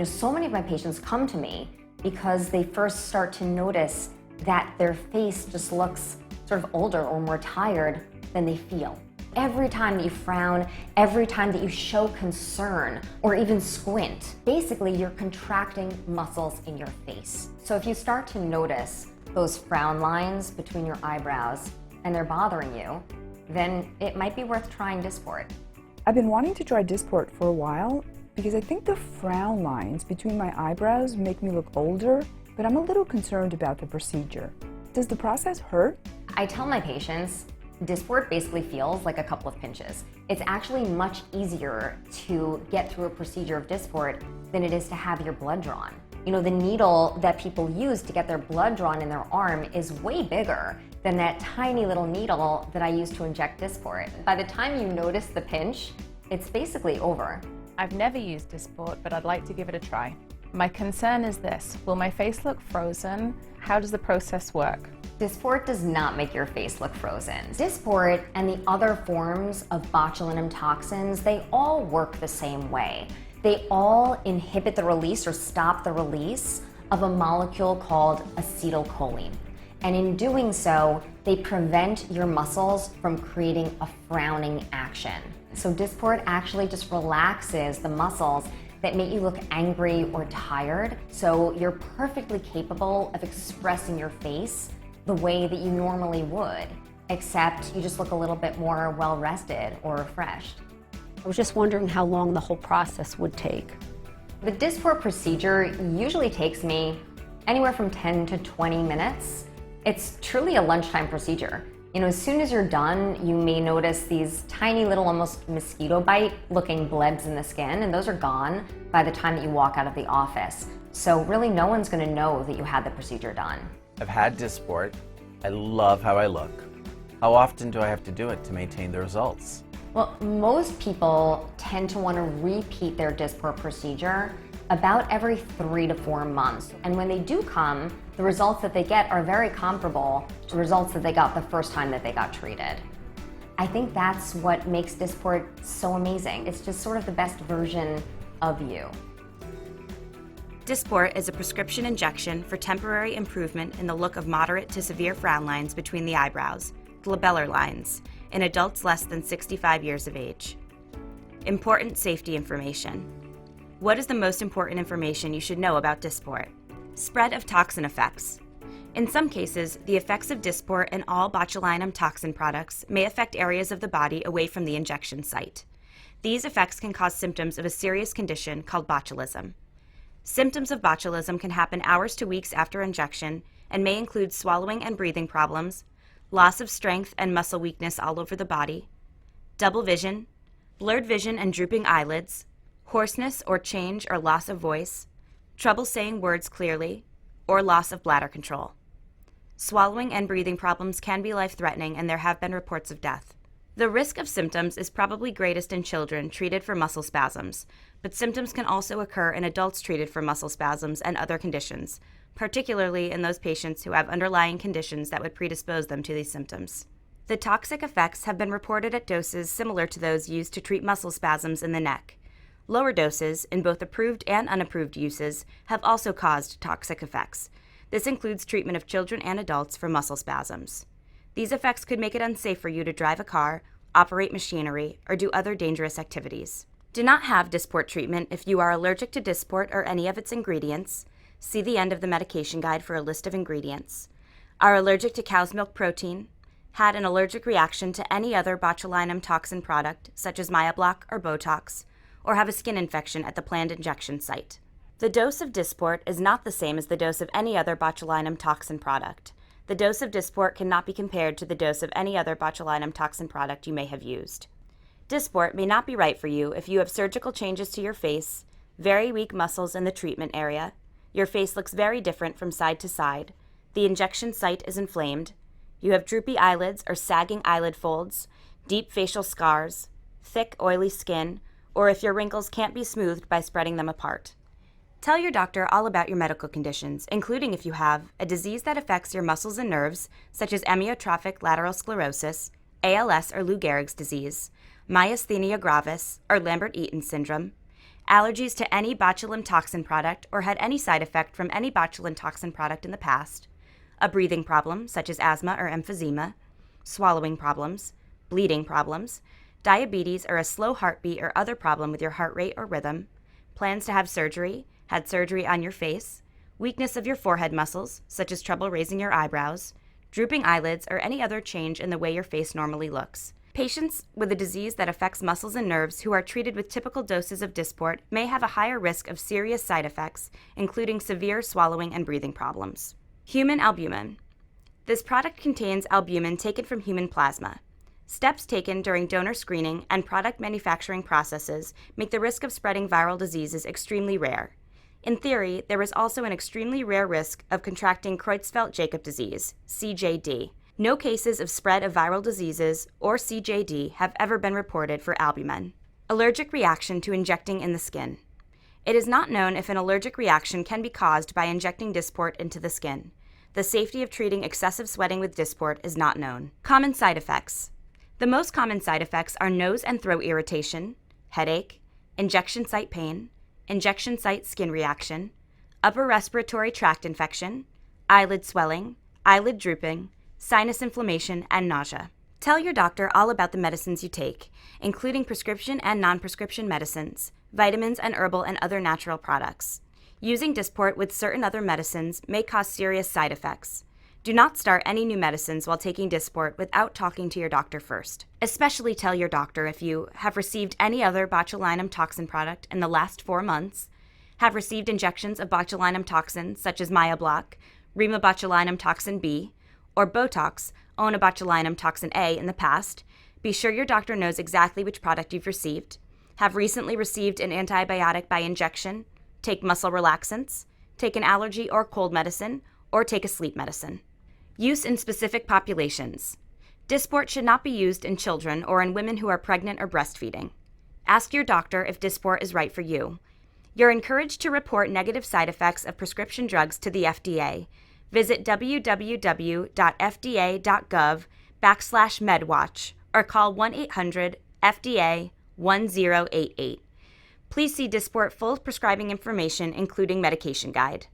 So many of my patients come to me because they first start to notice that their face just looks sort of older or more tired than they feel. Every time that you frown, every time that you show concern or even squint, basically you're contracting muscles in your face. So if you start to notice those frown lines between your eyebrows and they're bothering you, then it might be worth trying Dysport. I've been wanting to try Dysport for a while because I think the frown lines between my eyebrows make me look older, but I'm a little concerned about the procedure. Does the process hurt? I tell my patients, Dysport basically feels like a couple of pinches. It's actually much easier to get through a procedure of Dysport than it is to have your blood drawn. The needle that people use to get their blood drawn in their arm is way bigger than that tiny little needle that I use to inject Dysport. By the time you notice the pinch, it's basically over. I've never used Dysport, but I'd like to give it a try. My concern is this: will my face look frozen? How does the process work? Dysport does not make your face look frozen. Dysport and the other forms of botulinum toxins, they all work the same way. They all inhibit the release or stop the release of a molecule called acetylcholine. And in doing so, they prevent your muscles from creating a frowning action. So Dysport actually just relaxes the muscles that make you look angry or tired. So you're perfectly capable of expressing your face the way that you normally would, except you just look a little bit more well-rested or refreshed. I was just wondering how long the whole process would take. The Dysport procedure usually takes me anywhere from 10 to 20 minutes. It's truly a lunchtime procedure. As soon as you're done, you may notice these tiny little, almost mosquito bite looking blebs in the skin, and those are gone by the time that you walk out of the office. So really no one's gonna know that you had the procedure done. I've had Dysport. I love how I look. How often do I have to do it to maintain the results? Well, most people tend to want to repeat their Dysport procedure about every 3 to 4 months. And when they do come, the results that they get are very comparable to results that they got the first time that they got treated. I think that's what makes Dysport so amazing. It's just sort of the best version of you. Dysport is a prescription injection for temporary improvement in the look of moderate to severe frown lines between the eyebrows, glabellar lines, in adults less than 65 years of age. Important safety information. What is the most important information you should know about Dysport? Spread of toxin effects. In some cases, the effects of Dysport and all botulinum toxin products may affect areas of the body away from the injection site. These effects can cause symptoms of a serious condition called botulism. Symptoms of botulism can happen hours to weeks after injection and may include swallowing and breathing problems, loss of strength and muscle weakness all over the body, double vision, blurred vision and drooping eyelids, hoarseness or change or loss of voice, trouble saying words clearly, or loss of bladder control. Swallowing and breathing problems can be life-threatening, and there have been reports of death. The risk of symptoms is probably greatest in children treated for muscle spasms, but symptoms can also occur in adults treated for muscle spasms and other conditions, particularly in those patients who have underlying conditions that would predispose them to these symptoms. The toxic effects have been reported at doses similar to those used to treat muscle spasms in the neck. Lower doses, in both approved and unapproved uses, have also caused toxic effects. This includes treatment of children and adults for muscle spasms. These effects could make it unsafe for you to drive a car, operate machinery, or do other dangerous activities. Do not have Dysport treatment if you are allergic to Dysport or any of its ingredients. See the end of the medication guide for a list of ingredients. Are allergic to cow's milk protein. Had an allergic reaction to any other botulinum toxin product, such as Myablock or Botox, or have a skin infection at the planned injection site. The dose of Dysport is not the same as the dose of any other botulinum toxin product. The dose of Dysport cannot be compared to the dose of any other botulinum toxin product you may have used. Dysport may not be right for you if you have surgical changes to your face, very weak muscles in the treatment area, your face looks very different from side to side, the injection site is inflamed, you have droopy eyelids or sagging eyelid folds, deep facial scars, thick, oily skin, or if your wrinkles can't be smoothed by spreading them apart. Tell your doctor all about your medical conditions, including if you have a disease that affects your muscles and nerves, such as amyotrophic lateral sclerosis, ALS or Lou Gehrig's disease, myasthenia gravis or Lambert-Eaton syndrome, allergies to any botulinum toxin product or had any side effect from any botulinum toxin product in the past, a breathing problem such as asthma or emphysema, swallowing problems, bleeding problems, diabetes or a slow heartbeat or other problem with your heart rate or rhythm, plans to have surgery, had surgery on your face, weakness of your forehead muscles, such as trouble raising your eyebrows, drooping eyelids, or any other change in the way your face normally looks. Patients with a disease that affects muscles and nerves who are treated with typical doses of Dysport may have a higher risk of serious side effects, including severe swallowing and breathing problems. Human albumin. This product contains albumin taken from human plasma. Steps taken during donor screening and product manufacturing processes make the risk of spreading viral diseases extremely rare. In theory, there is also an extremely rare risk of contracting Creutzfeldt-Jakob disease, CJD. No cases of spread of viral diseases or CJD have ever been reported for albumin. Allergic reaction to injecting in the skin. It is not known if an allergic reaction can be caused by injecting Dysport into the skin. The safety of treating excessive sweating with Dysport is not known. Common side effects. The most common side effects are nose and throat irritation, headache, injection site pain, injection site skin reaction, upper respiratory tract infection, eyelid swelling, eyelid drooping, sinus inflammation, and nausea. Tell your doctor all about the medicines you take, including prescription and non-prescription medicines, vitamins, and herbal and other natural products. Using Dysport with certain other medicines may cause serious side effects. Do not start any new medicines while taking Dysport without talking to your doctor first. Especially tell your doctor if you have received any other botulinum toxin product in the last 4 months, have received injections of botulinum toxin such as Myablock, Rimabotulinum toxin B, or Botox, Onabotulinum toxin A in the past. Be sure your doctor knows exactly which product you've received, have recently received an antibiotic by injection, take muscle relaxants, take an allergy or cold medicine, or take a sleep medicine. Use in specific populations. Dysport should not be used in children or in women who are pregnant or breastfeeding. Ask your doctor if Dysport is right for you. You're encouraged to report negative side effects of prescription drugs to the FDA. Visit www.fda.gov/medwatch or call 1-800-FDA-1088. Please see Dysport full prescribing information, including medication guide.